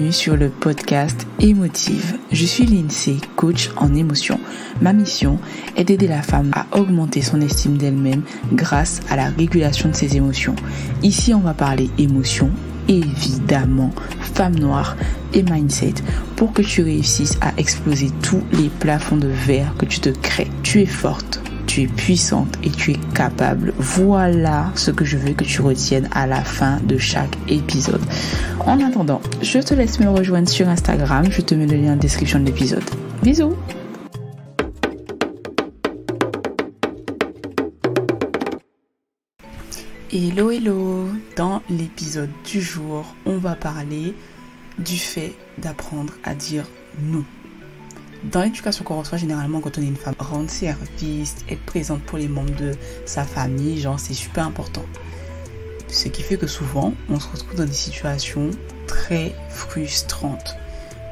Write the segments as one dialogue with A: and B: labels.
A: bienvenue sur le podcast Émotive. Je suis Lindsay, coach en émotion. Ma mission est d'aider la femme à augmenter son estime d'elle-même grâce à la régulation de ses émotions. Ici, on va parler émotions, évidemment, femme noire et mindset pour que tu réussisses à exploser tous les plafonds de verre que tu te crées. Tu es forte. Tu es puissante et tu es capable. Voilà ce que je veux que tu retiennes à la fin de chaque épisode. En attendant, je te laisse me rejoindre sur Instagram. Je te mets le lien en description de l'épisode. Bisous. Hello, hello. Dans l'épisode du jour, on va parler du fait d'apprendre à dire non. Dans l'éducation qu'on reçoit généralement quand on est une femme, rendre service, être présente pour les membres de sa famille, c'est super important. Ce qui fait que souvent, on se retrouve dans des situations très frustrantes.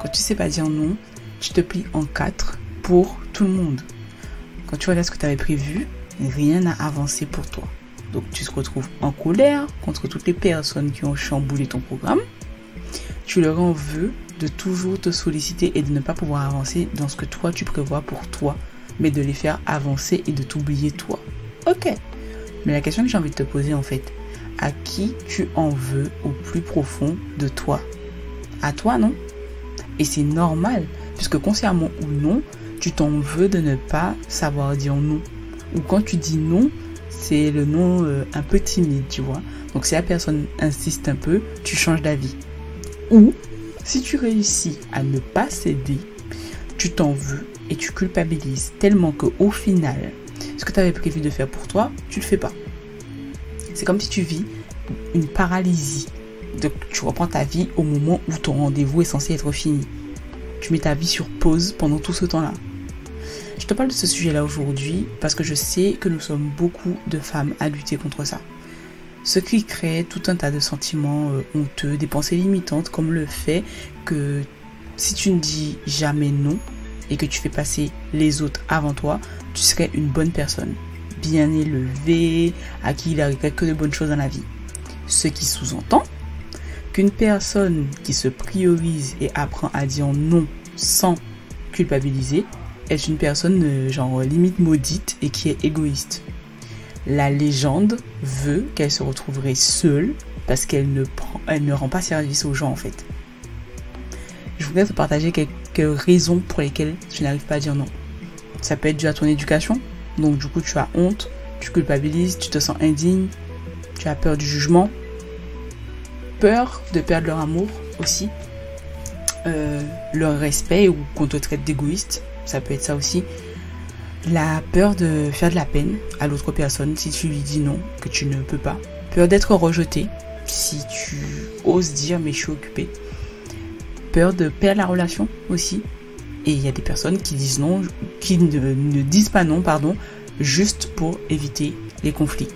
A: Quand tu sais pas dire non, tu te plies en quatre pour tout le monde. Quand tu regardes ce que tu avais prévu, rien n'a avancé pour toi. Donc tu te retrouves en colère contre toutes les personnes qui ont chamboulé ton programme. Tu leur en veux de toujours te solliciter et de ne pas pouvoir avancer dans ce que toi tu prévois pour toi, mais de les faire avancer et de t'oublier toi. Ok. Mais la question que j'ai envie de te poser en fait, à qui tu en veux au plus profond de toi? À toi, non? Et c'est normal, puisque consciemment ou non, tu t'en veux de ne pas savoir dire non. Ou quand tu dis non, c'est le non un peu timide, tu vois. Donc si la personne insiste un peu, tu changes d'avis. Ou si tu réussis à ne pas céder, tu t'en veux et tu culpabilises tellement qu'au final, ce que tu avais prévu de faire pour toi, tu ne le fais pas. C'est comme si tu vis une paralysie. Donc tu reprends ta vie au moment où ton rendez-vous est censé être fini. Tu mets ta vie sur pause pendant tout ce temps-là. Je te parle de ce sujet-là aujourd'hui parce que je sais que nous sommes beaucoup de femmes à lutter contre ça. Ce qui crée tout un tas de sentiments honteux, des pensées limitantes, comme le fait que si tu ne dis jamais non et que tu fais passer les autres avant toi, tu serais une bonne personne, bien élevée, à qui il arriverait que de bonnes choses dans la vie. Ce qui sous-entend qu'une personne qui se priorise et apprend à dire non sans culpabiliser est une personne limite maudite et qui est égoïste. La légende veut qu'elle se retrouverait seule parce qu'elle ne rend pas service aux gens en fait. Je voudrais te partager quelques raisons pour lesquelles tu n'arrives pas à dire non. Ça peut être dû à ton éducation, donc du coup tu as honte, tu culpabilises, tu te sens indigne, tu as peur du jugement, peur de perdre leur amour aussi, leur respect ou qu'on te traite d'égoïste, ça peut être ça aussi. La peur de faire de la peine à l'autre personne si tu lui dis non, que tu ne peux pas. Peur d'être rejeté si tu oses dire mais je suis occupée. Peur de perdre la relation aussi. Et il y a des personnes qui disent non, qui ne disent pas non, juste pour éviter les conflits.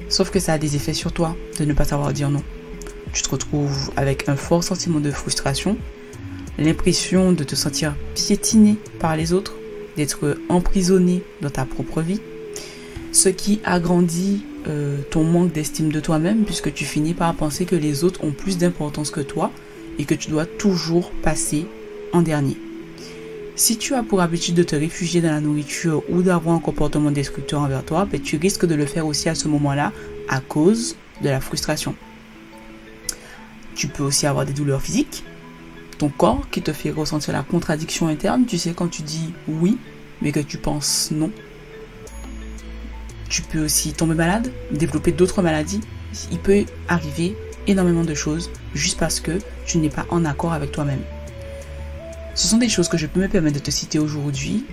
A: Sauf que ça a des effets sur toi de ne pas savoir dire non. Tu te retrouves avec un fort sentiment de frustration, l'impression de te sentir piétiné par les autres, d'être emprisonné dans ta propre vie, ce qui agrandit ton manque d'estime de toi-même puisque tu finis par penser que les autres ont plus d'importance que toi et que tu dois toujours passer en dernier. Si tu as pour habitude de te réfugier dans la nourriture ou d'avoir un comportement destructeur envers toi, tu risques de le faire aussi à ce moment-là à cause de la frustration. Tu peux aussi avoir des douleurs physiques. Ton corps qui te fait ressentir la contradiction interne, tu sais quand tu dis oui, mais que tu penses non. Tu peux aussi tomber malade, développer d'autres maladies. Il peut arriver énormément de choses juste parce que tu n'es pas en accord avec toi-même. Ce sont des choses que je peux me permettre de te citer aujourd'hui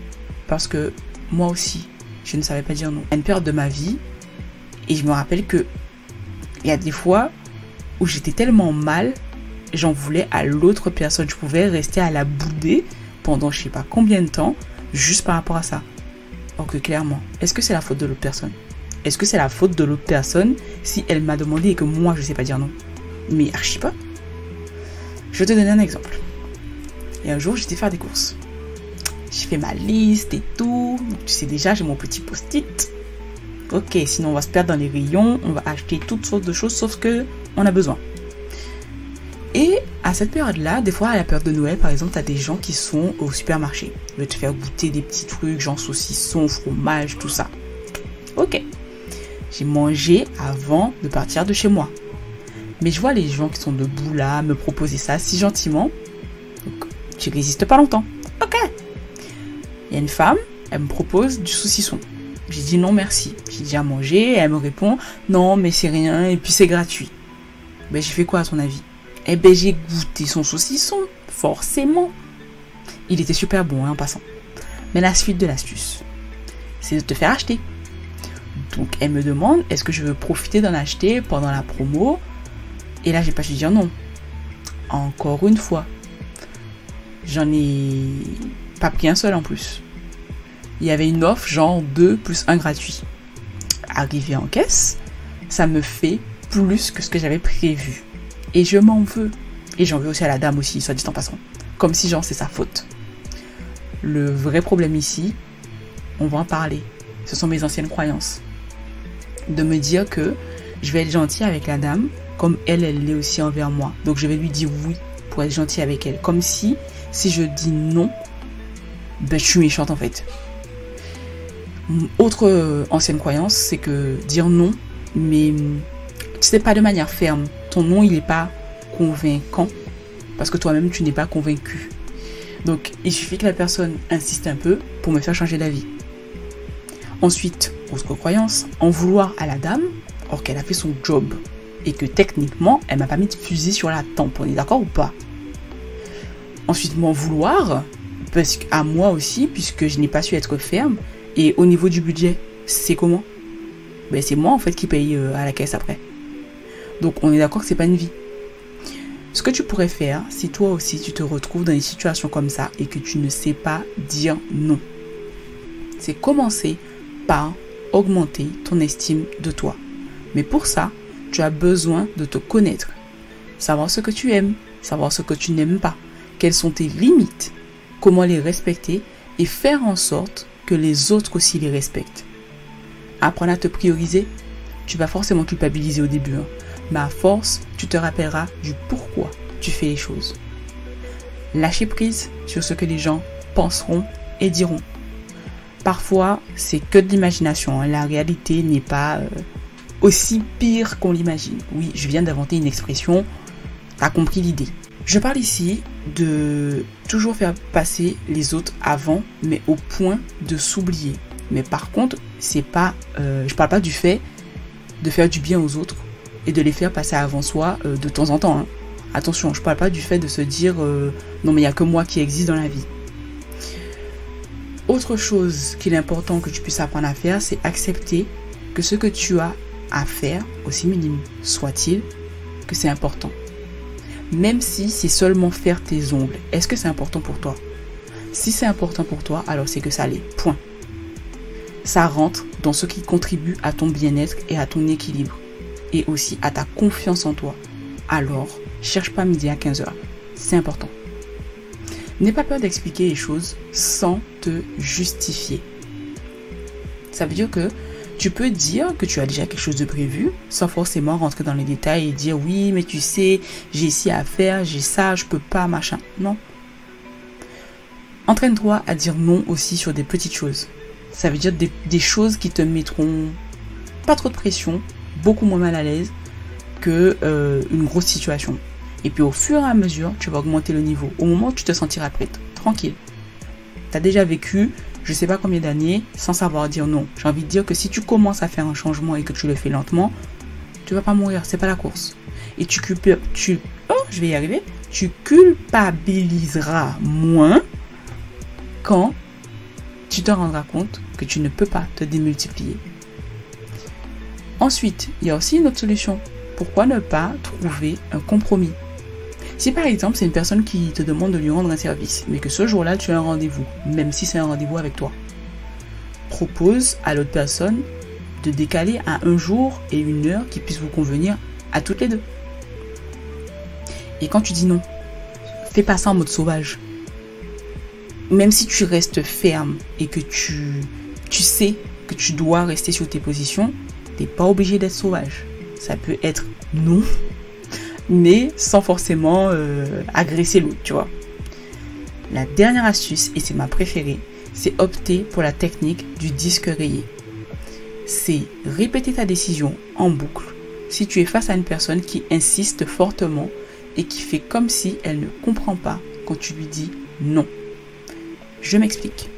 A: parce que moi aussi, je ne savais pas dire non. À une période de ma vie, et je me rappelle que il y a des fois où j'étais tellement mal, j'en voulais à l'autre personne. Je pouvais rester à la bouder pendant je sais pas combien de temps juste par rapport à ça. Or que clairement, est-ce que c'est la faute de l'autre personne? Est-ce que c'est la faute de l'autre personne si elle m'a demandé et que moi je sais pas dire non? Mais archi pas. Je vais te donner un exemple. Et un jour j'étais faire des courses. J'ai fait ma liste et tout. Donc, tu sais déjà, j'ai mon petit post-it. Ok, sinon on va se perdre dans les rayons. On va acheter toutes sortes de choses sauf que on a besoin. Et à cette période-là, des fois à la période de Noël, par exemple, tu as des gens qui sont au supermarché. Ils veulent te faire goûter des petits trucs, genre saucisson, fromage, tout ça. Ok. J'ai mangé avant de partir de chez moi. Mais je vois les gens qui sont debout là, me proposer ça si gentiment. Donc, tu résistes pas longtemps. Ok. Il y a une femme, elle me propose du saucisson. J'ai dit non merci. J'ai dit à manger et elle me répond non mais c'est rien et puis c'est gratuit. Ben j'ai fait quoi à ton avis? Eh ben j'ai goûté son saucisson, forcément. Il était super bon hein, en passant. Mais la suite de l'astuce, c'est de te faire acheter. Donc elle me demande est-ce que je veux profiter d'en acheter pendant la promo. Et là j'ai pas su dire non. Encore une fois. J'en ai pas pris un seul en plus. Il y avait une offre genre 2 + 1 gratuit. Arrivé en caisse, ça me fait plus que ce que j'avais prévu. Et je m'en veux. Et j'en veux aussi à la dame aussi, soit dit en passant. Comme si genre c'est sa faute. Le vrai problème ici, on va en parler. Ce sont mes anciennes croyances. De me dire que je vais être gentil avec la dame, comme elle l'est aussi envers moi. Donc je vais lui dire oui pour être gentil avec elle. Comme si je dis non, ben je suis méchante en fait. Autre ancienne croyance, c'est que dire non, mais c'est pas de manière ferme. Ton non, il n'est pas convaincant parce que toi-même, tu n'es pas convaincu. Donc, il suffit que la personne insiste un peu pour me faire changer d'avis. Ensuite, autre croyance, en vouloir à la dame, or qu'elle a fait son job et que techniquement, elle m'a pas mis de fusil sur la tempe. On est d'accord ou pas? Ensuite, m'en vouloir parce qu'à moi aussi, puisque je n'ai pas su être ferme. Et au niveau du budget, c'est comment? Ben c'est moi en fait qui paye à la caisse après. Donc on est d'accord que c'est pas une vie. Ce que tu pourrais faire, si toi aussi tu te retrouves dans une situation comme ça et que tu ne sais pas dire non, c'est commencer par augmenter ton estime de toi. Mais pour ça, tu as besoin de te connaître. Savoir ce que tu aimes, savoir ce que tu n'aimes pas, quelles sont tes limites, comment les respecter et faire en sorte que les autres aussi les respectent. Apprendre à te prioriser, tu vas forcément culpabiliser au début, hein, mais à force, tu te rappelleras du pourquoi tu fais les choses. Lâcher prise sur ce que les gens penseront et diront. Parfois, c'est que de l'imagination, hein, la réalité n'est pas aussi pire qu'on l'imagine. Oui, je viens d'inventer une expression, t'as compris l'idée. Je parle ici de toujours faire passer les autres avant, mais au point de s'oublier. Mais par contre, c'est pas, je parle pas du fait de faire du bien aux autres et de les faire passer avant soi de temps en temps. Hein. Attention, je parle pas du fait de se dire non mais il n'y a que moi qui existe dans la vie. Autre chose qu'il est important que tu puisses apprendre à faire, c'est accepter que ce que tu as à faire, aussi minime soit-il, que c'est important. Même si c'est seulement faire tes ongles, est-ce que c'est important pour toi? Si c'est important pour toi, alors c'est que ça l'est. Point. Ça rentre dans ce qui contribue à ton bien-être et à ton équilibre. Et aussi à ta confiance en toi. Alors, cherche pas midi à 15h. C'est important. N'aie pas peur d'expliquer les choses sans te justifier. Ça veut dire que tu peux dire que tu as déjà quelque chose de prévu sans forcément rentrer dans les détails et dire oui mais tu sais j'ai ci à faire, j'ai ça, je peux pas, machin. Non. Entraîne-toi à dire non aussi sur des petites choses. Ça veut dire des choses qui te mettront pas trop de pression, beaucoup moins mal à l'aise que une grosse situation. Et puis au fur et à mesure, tu vas augmenter le niveau. Au moment où tu te sentiras prête, tranquille. Tu as déjà vécu je sais pas combien d'années sans savoir dire non. J'ai envie de dire que si tu commences à faire un changement et que tu le fais lentement, tu vas pas mourir, c'est pas la course. Et tu culpabiliseras moins quand tu te rendras compte que tu ne peux pas te démultiplier. Ensuite, il y a aussi une autre solution. Pourquoi ne pas trouver un compromis? Si par exemple c'est une personne qui te demande de lui rendre un service, mais que ce jour-là tu as un rendez-vous, même si c'est un rendez-vous avec toi, propose à l'autre personne de décaler à un jour et une heure qui puisse vous convenir à toutes les deux. Et quand tu dis non, fais pas ça en mode sauvage. Même si tu restes ferme et que tu sais que tu dois rester sur tes positions, t'es pas obligé d'être sauvage. Ça peut être non, mais sans forcément agresser l'autre, tu vois. La dernière astuce, et c'est ma préférée, c'est opter pour la technique du disque rayé. C'est répéter ta décision en boucle si tu es face à une personne qui insiste fortement et qui fait comme si elle ne comprend pas quand tu lui dis non. Je m'explique.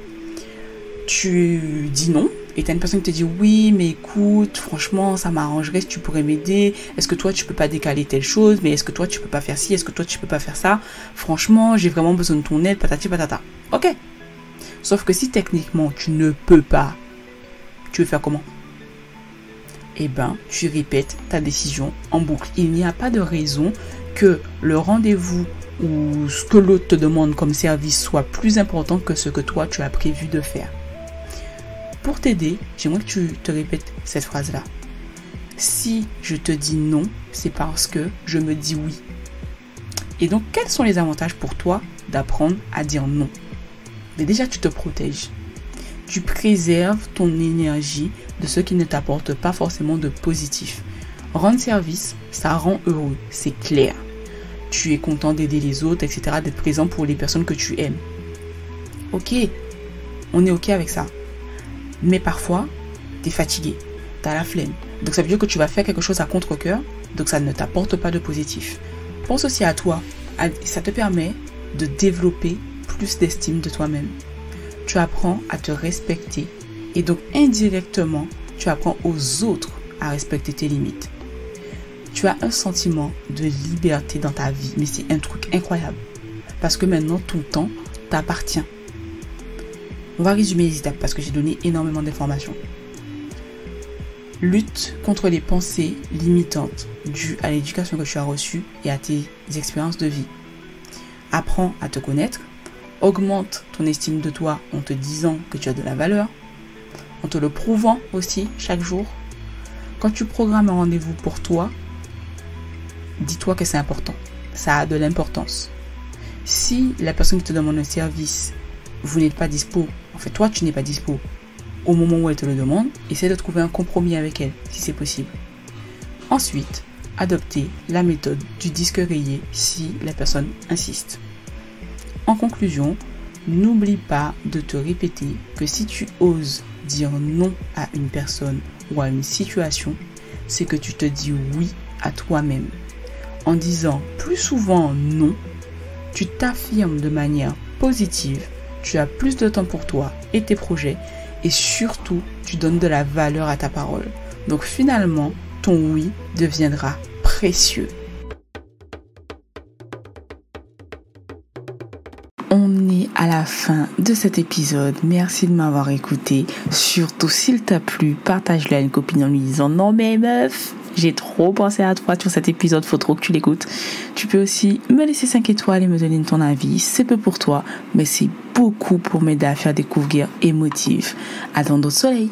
A: Tu dis non et tu as une personne qui te dit oui, mais écoute, franchement, ça m'arrangerait si tu pourrais m'aider. Est-ce que toi, tu peux pas décaler telle chose? Mais est-ce que toi, tu peux pas faire ci? Est-ce que toi, tu peux pas faire ça? Franchement, j'ai vraiment besoin de ton aide, patati patata. Ok. Sauf que si techniquement, tu ne peux pas, tu veux faire comment? Eh ben, tu répètes ta décision en boucle. Il n'y a pas de raison que le rendez-vous ou ce que l'autre te demande comme service soit plus important que ce que toi, tu as prévu de faire. Pour t'aider, j'aimerais que tu te répètes cette phrase-là. Si je te dis non, c'est parce que je me dis oui. Et donc, quels sont les avantages pour toi d'apprendre à dire non? Mais déjà, tu te protèges. Tu préserves ton énergie de ce qui ne t'apporte pas forcément de positif. Rendre service, ça rend heureux, c'est clair. Tu es content d'aider les autres, etc., d'être présent pour les personnes que tu aimes. Ok, on est ok avec ça. Mais parfois, tu es fatigué, tu as la flemme. Donc ça veut dire que tu vas faire quelque chose à contre-cœur, donc ça ne t'apporte pas de positif. Pense aussi à toi, ça te permet de développer plus d'estime de toi-même. Tu apprends à te respecter et donc indirectement, tu apprends aux autres à respecter tes limites. Tu as un sentiment de liberté dans ta vie, mais c'est un truc incroyable parce que maintenant ton temps t'appartient. On va résumer les étapes parce que j'ai donné énormément d'informations. Lutte contre les pensées limitantes dues à l'éducation que tu as reçue et à tes expériences de vie. Apprends à te connaître. Augmente ton estime de toi en te disant que tu as de la valeur, en te le prouvant aussi chaque jour. Quand tu programmes un rendez-vous pour toi, dis-toi que c'est important. Ça a de l'importance. Si la personne qui te demande un service, vous n'êtes pas dispo, en fait toi tu n'es pas dispo au moment où elle te le demande, essaie de trouver un compromis avec elle si c'est possible. Ensuite, adoptez la méthode du disque rayé si la personne insiste. En conclusion, n'oublie pas de te répéter que si tu oses dire non à une personne ou à une situation, c'est que tu te dis oui à toi-même. En disant plus souvent non, tu t'affirmes de manière positive, tu as plus de temps pour toi et tes projets et surtout, tu donnes de la valeur à ta parole. Donc finalement, ton oui deviendra précieux. On est à la fin de cet épisode. Merci de m'avoir écouté. Surtout, s'il t'a plu, partage-le à une copine en lui disant « Non mais meuf, j'ai trop pensé à toi sur cet épisode, faut trop que tu l'écoutes. » Tu peux aussi me laisser 5 étoiles et me donner ton avis. C'est peu pour toi, mais c'est beaucoup pour m'aider à faire découvrir Émotive. À dans d'autres soleils.